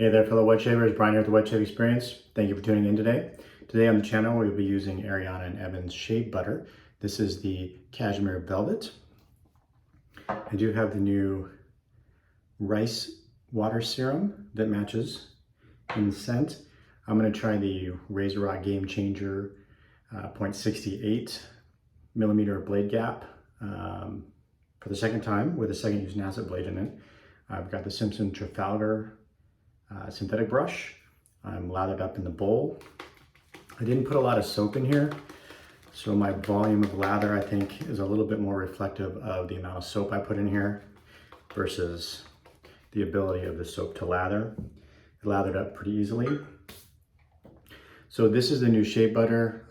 Hey there fellow wet shavers, Brian here with the Wet Shave Experience. Thank you for tuning in today. Today on the channel we'll be using Ariana and Evan's shave butter. This is the Cashmere Velvet. I do have the new rice water serum that matches in the scent. I'm going to try the RazoRock Gamechanger 0.68 millimeter blade gap for the second time with a second use acid blade in it. I've got the Simpson Trafalgar synthetic brush. I'm lathered up in the bowl. I didn't put a lot of soap in here, so my volume of lather I think is a little bit more reflective of the amount of soap I put in here versus the ability of the soap to lather. It lathered up pretty easily. So this is the new shea butter,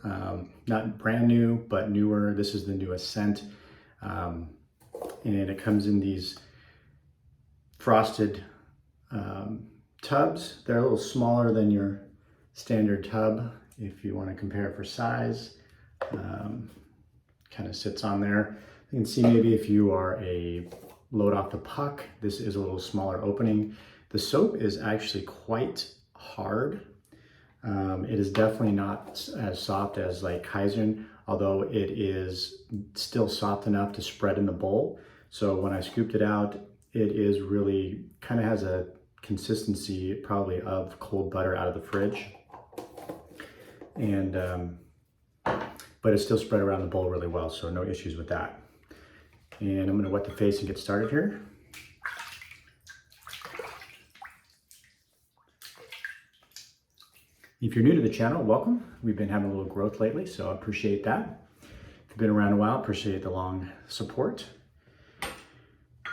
not brand new, but newer. This is the newest scent. And it comes in these frosted tubs. They're a little smaller than your standard tub if you want to compare for size. Kind of sits on there. You can see maybe if you are a load off the puck, this is a little smaller opening. The soap is actually quite hard. It is definitely not as soft as like Kaizen, although it is still soft enough to spread in the bowl. So when I scooped it out, it is really kind of has a consistency probably of cold butter out of the fridge. And but it's still spread around the bowl really well, so no issues with that. And I'm going to wet the face and get started here. If you're new to the channel, welcome. We've been having a little growth lately, so I appreciate that. If you've been around a while, appreciate the long support.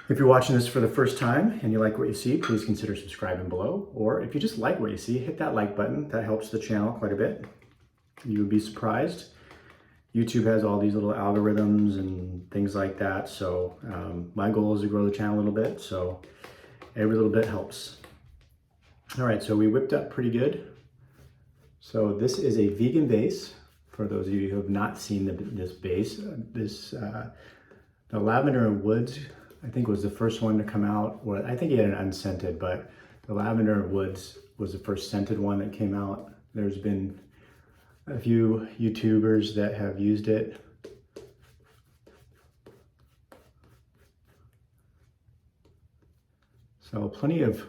If you're watching this for the first time and you like what you see, please consider subscribing below. Or if you just like what you see, hit that like button. That helps the channel quite a bit. You would be surprised. YouTube has all these little algorithms and things like that. So my goal is to grow the channel a little bit. So every little bit helps. All right, so we whipped up pretty good. So this is a vegan base. For those of you who have not seen this base, the Lavender and Woods, I think was the first one to come out. Well, I think he had an unscented, but the Lavender and Woods was the first scented one that came out. There's been a few YouTubers that have used it. So plenty of,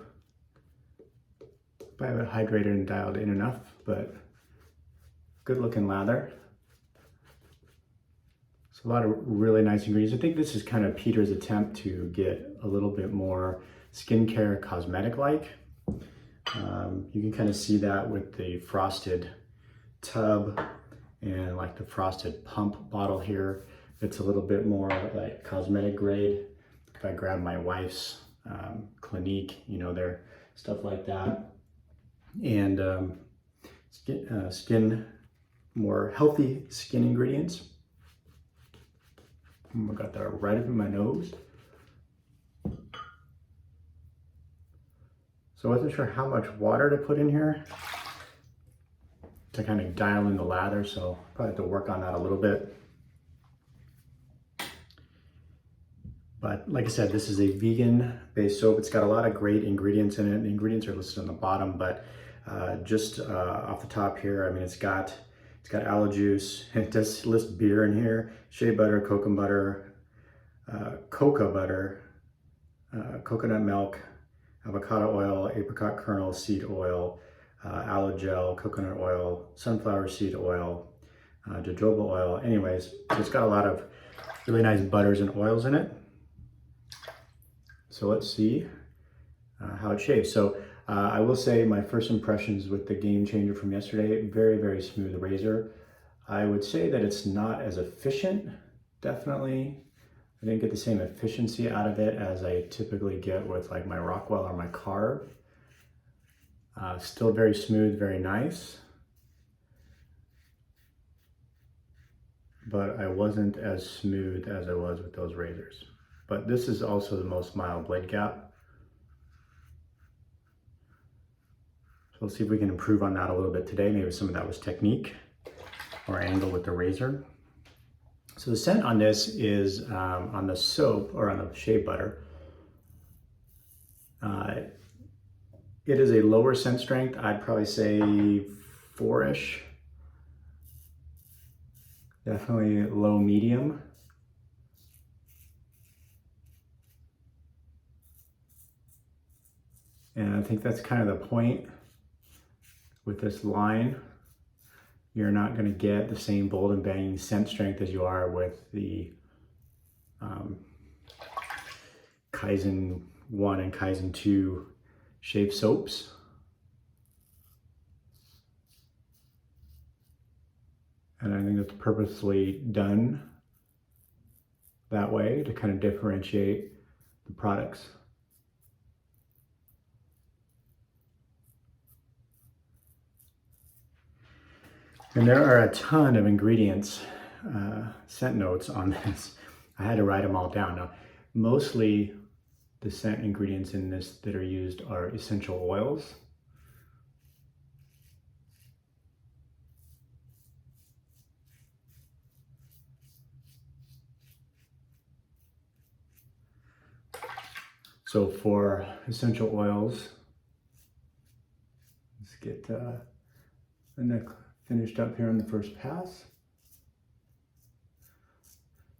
I have it hydrated and dialed in enough, but good looking lather. So a lot of really nice ingredients. I think this is kind of Peter's attempt to get a little bit more skincare cosmetic-like. You can kind of see that with the frosted tub and like the frosted pump bottle here. It's a little bit more like cosmetic grade. If I grab my wife's Clinique, you know, their stuff like that. And more healthy skin ingredients. I got that right up in my nose. So I wasn't sure how much water to put in here to kind of dial in the lather, so probably have to work on that a little bit. But like I said, this is a vegan-based soap. It's got a lot of great ingredients in it. The ingredients are listed on the bottom, but just off the top here, I mean, it's got aloe juice. It does list beer in here, shea butter, cocoa butter, coconut milk, avocado oil, apricot kernel seed oil, aloe gel, coconut oil, sunflower seed oil, jojoba oil. Anyways, so it's got a lot of really nice butters and oils in it. So let's see how it shaves. So I will say my first impressions with the Gamechanger from yesterday, very, very smooth razor. I would say that it's not as efficient, definitely. I didn't get the same efficiency out of it as I typically get with like my Rockwell or my Carve. Still very smooth, very nice. But I wasn't as smooth as I was with those razors. But this is also the most mild blade gap. So we'll see if we can improve on that a little bit today. Maybe some of that was technique or angle with the razor. So the scent on this is on the soap or on the shea butter. It is a lower scent strength. I'd probably say 4-ish. Definitely low medium. And I think that's kind of the point with this line. You're not going to get the same bold and banging scent strength as you are with the Kaizen 1 and Kaizen 2 shave soaps. And I think that's purposely done that way to kind of differentiate the products. And there are a ton of ingredients, scent notes on this. I had to write them all down. Now, mostly the scent ingredients in this that are used are essential oils. So for essential oils, let's get the neck finished up here on the first pass.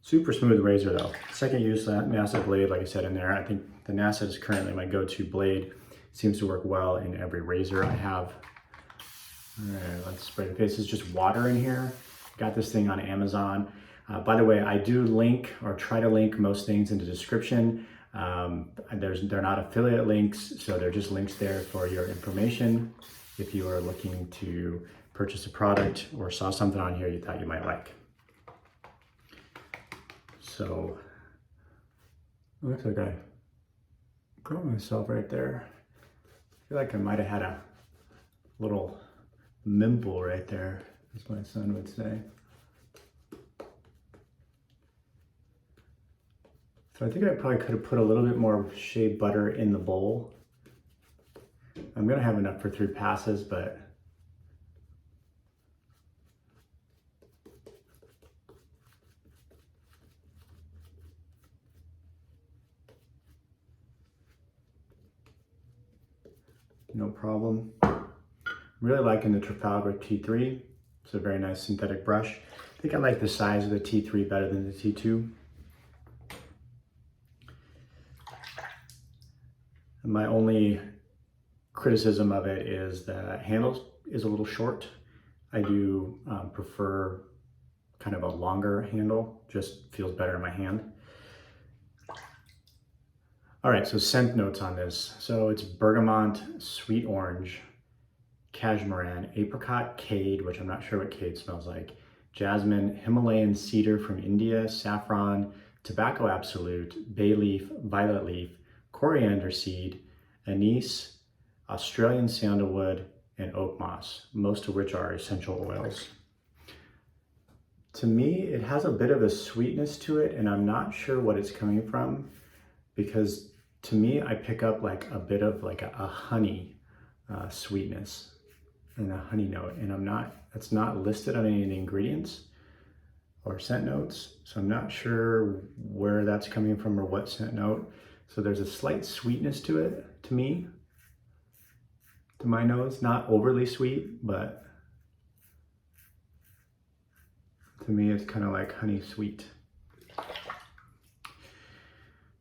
Super smooth razor though. Second use, that NASA blade, like I said in there, I think the NASA is currently my go-to blade. Seems to work well in every razor I have. All right, let's spray the face. This is just water in here. Got this thing on Amazon. By the way, I do link or try to link most things in the description. They're not affiliate links, so they're just links there for your information if you are looking to purchase a product or saw something on here you thought you might like. So, looks like I got myself right there. I feel like I might have had a little mimple right there, as my son would say. So I think I probably could have put a little bit more shea butter in the bowl. I'm gonna have enough for 3 passes, but no problem. I'm really liking the Trafalgar T3. It's a very nice synthetic brush. I think I like the size of the T3 better than the T2. And my only criticism of it is the handle is a little short. I do prefer kind of a longer handle, just feels better in my hand. All right, so scent notes on this. So it's bergamot, sweet orange, cashmere, apricot, cade, which I'm not sure what cade smells like, jasmine, Himalayan cedar from India, saffron, tobacco absolute, bay leaf, violet leaf, coriander seed, anise, Australian sandalwood, and oak moss, most of which are essential oils. To me, it has a bit of a sweetness to it, and I'm not sure what it's coming from, because to me, I pick up like a bit of like a honey sweetness and a honey note, and it's not listed on any of the ingredients or scent notes, so I'm not sure where that's coming from or what scent note. So there's a slight sweetness to it, to me, to my nose, not overly sweet, but to me it's kind of like honey sweet.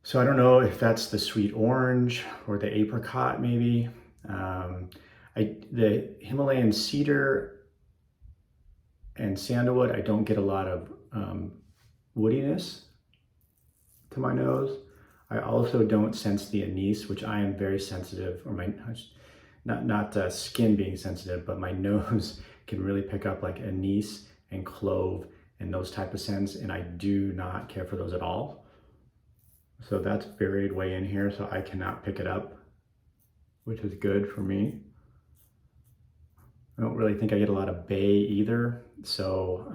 So I don't know if that's the sweet orange or the apricot maybe. The Himalayan cedar and sandalwood, I don't get a lot of woodiness to my nose. I also don't sense the anise, which I am very sensitive, or my, not skin being sensitive, but my nose can really pick up like anise and clove and those type of scents, and I do not care for those at all. So that's buried way in here, so I cannot pick it up, which is good for me. I don't really think I get a lot of bay either, so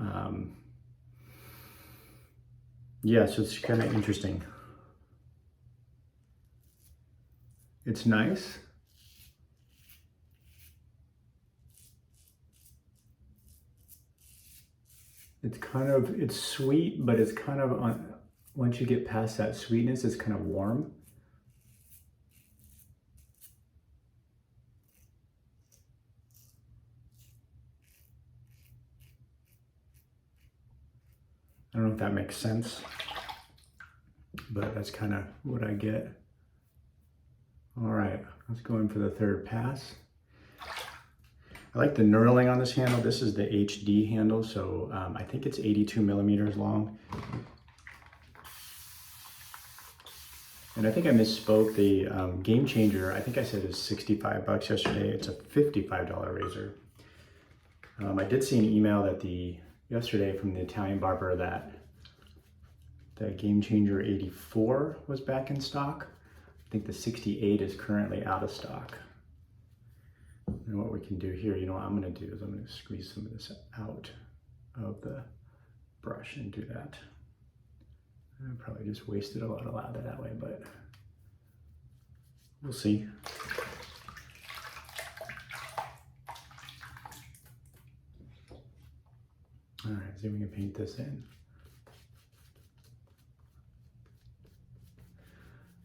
yeah, so it's kind of interesting. It's nice. It's sweet, but it's kind of on, once you get past that sweetness, it's kind of warm. I don't know if that makes sense, but that's kind of what I get. All right, let's go in for the third pass. I like the knurling on this handle. This is the HD handle, so I think it's 82 millimeters long. And I think I misspoke. The Gamechanger, I think I said is 65 bucks yesterday. It's a $55 razor. I did see an email that yesterday from the Italian barber that the Gamechanger 84 was back in stock. I think the 68 is currently out of stock. And what we can do here, you know what I'm gonna do is I'm gonna squeeze some of this out of the brush and do that. I probably just wasted a lot of lather that way, but we'll see. All right, see if we can paint this in.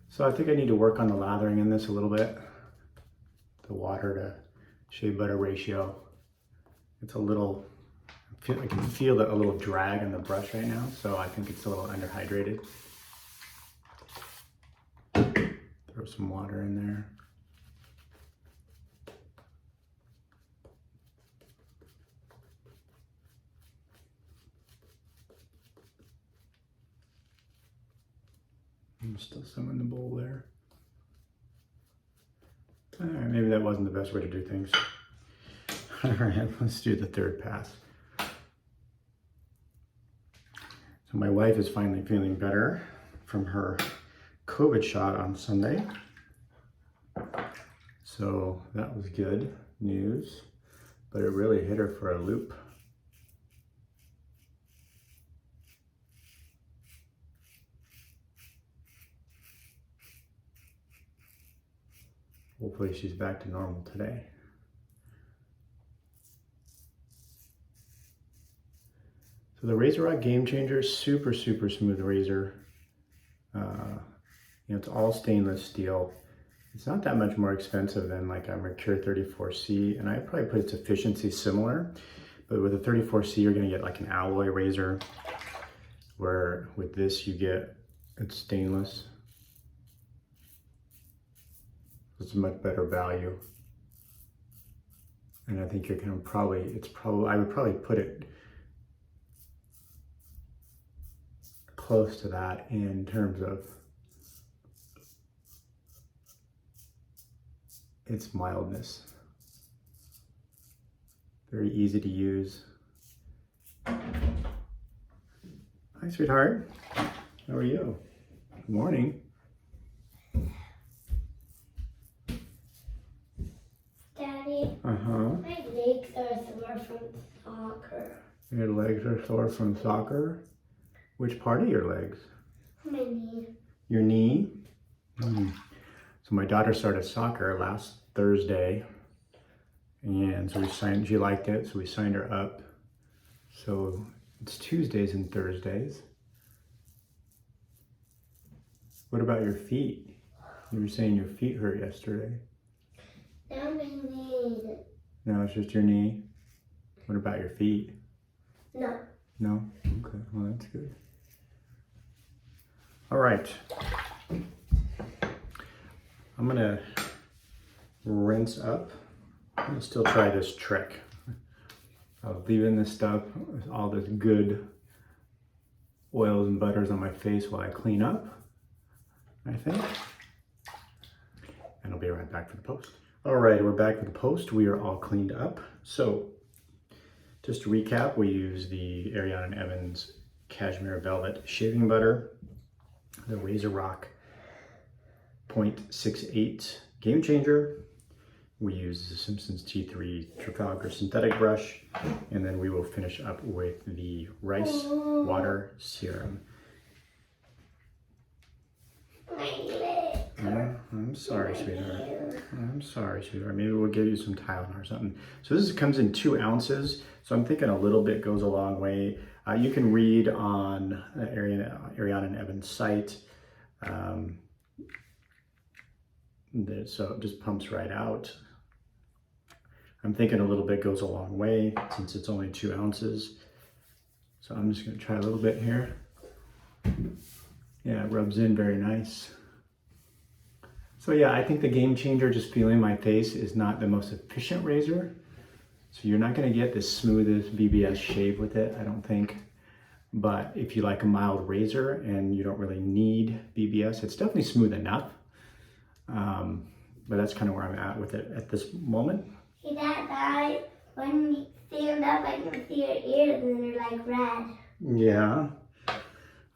So I think I need to work on the lathering in this a little bit. The water to shea butter ratio. It's a little, I can feel a little drag on the brush right now, so I think it's a little underhydrated. Throw some water in there. There's still some in the bowl there. All right, maybe that wasn't the best way to do things. All right, let's do the third pass. So my wife is finally feeling better from her COVID shot on Sunday. So that was good news, but it really hit her for a loop. Hopefully she's back to normal today. So the RazoRock Gamechanger, super smooth razor. It's all stainless steel. It's not that much more expensive than like a Mercure 34C, and I probably put its efficiency similar. But with a 34C, you're gonna get like an alloy razor, where with this you get it's stainless. It's a much better value. And I think you're gonna I would probably put it close to that in terms of its mildness. Very easy to use. Hi, sweetheart. How are you? Good morning. Daddy, my legs are sore from soccer. Your legs are sore from soccer? Which part of your legs? My knee. Your knee? So my daughter started soccer last Thursday, and so she liked it, so we signed her up. So it's Tuesdays and Thursdays. What about your feet? You were saying your feet hurt yesterday. Now my knee. No, it's just your knee. What about your feet? No. No? Okay, well that's good. All right. I'm gonna rinse up. I'm gonna still try this trick of leaving this stuff, all this good oils and butters on my face while I clean up, I think. And I'll be right back for the post. All right, we're back for the post. We are all cleaned up. So just to recap, we use the Ariana and Evans Cashmere Velvet Shaving Butter, the RazoRock 0.68 Gamechanger. We use the Simpson's T3 Trafalgar synthetic brush, and then we will finish up with the rice water serum. I'm sorry, sweetheart. I'm sorry, sweetheart. Maybe we'll give you some Tylenol or something. So this comes in 2 ounces. So I'm thinking a little bit goes a long way. You can read on Ariana and Evans' site. So it just pumps right out. I'm thinking a little bit goes a long way since it's only 2 ounces. So I'm just gonna try a little bit here. Yeah, it rubs in very nice. So yeah, I think the Gamechanger, just feeling my face, is not the most efficient razor. So you're not gonna get the smoothest BBS shave with it, I don't think. But if you like a mild razor and you don't really need BBS, it's definitely smooth enough. But that's kind of where I'm at with it at this moment. See that guy? When you stand up, I can see your ears and they're like red. Yeah.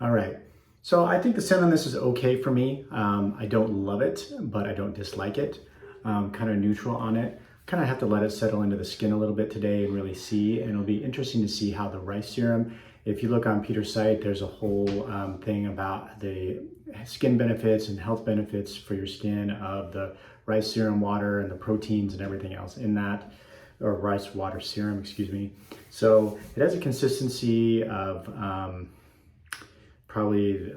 All right. So I think the scent on this is okay for me. I don't love it, but I don't dislike it. Kind of neutral on it. Kind of have to let it settle into the skin a little bit today and really see. And it'll be interesting to see how the rice serum, if you look on Peter's site, there's a whole thing about the skin benefits and health benefits for your skin of the rice serum water and the proteins and everything else in that, or rice water serum, excuse me. So it has a consistency of probably,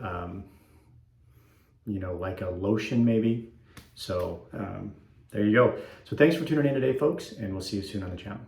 you know, like a lotion maybe. So there you go. So thanks for tuning in today, folks, and we'll see you soon on the channel.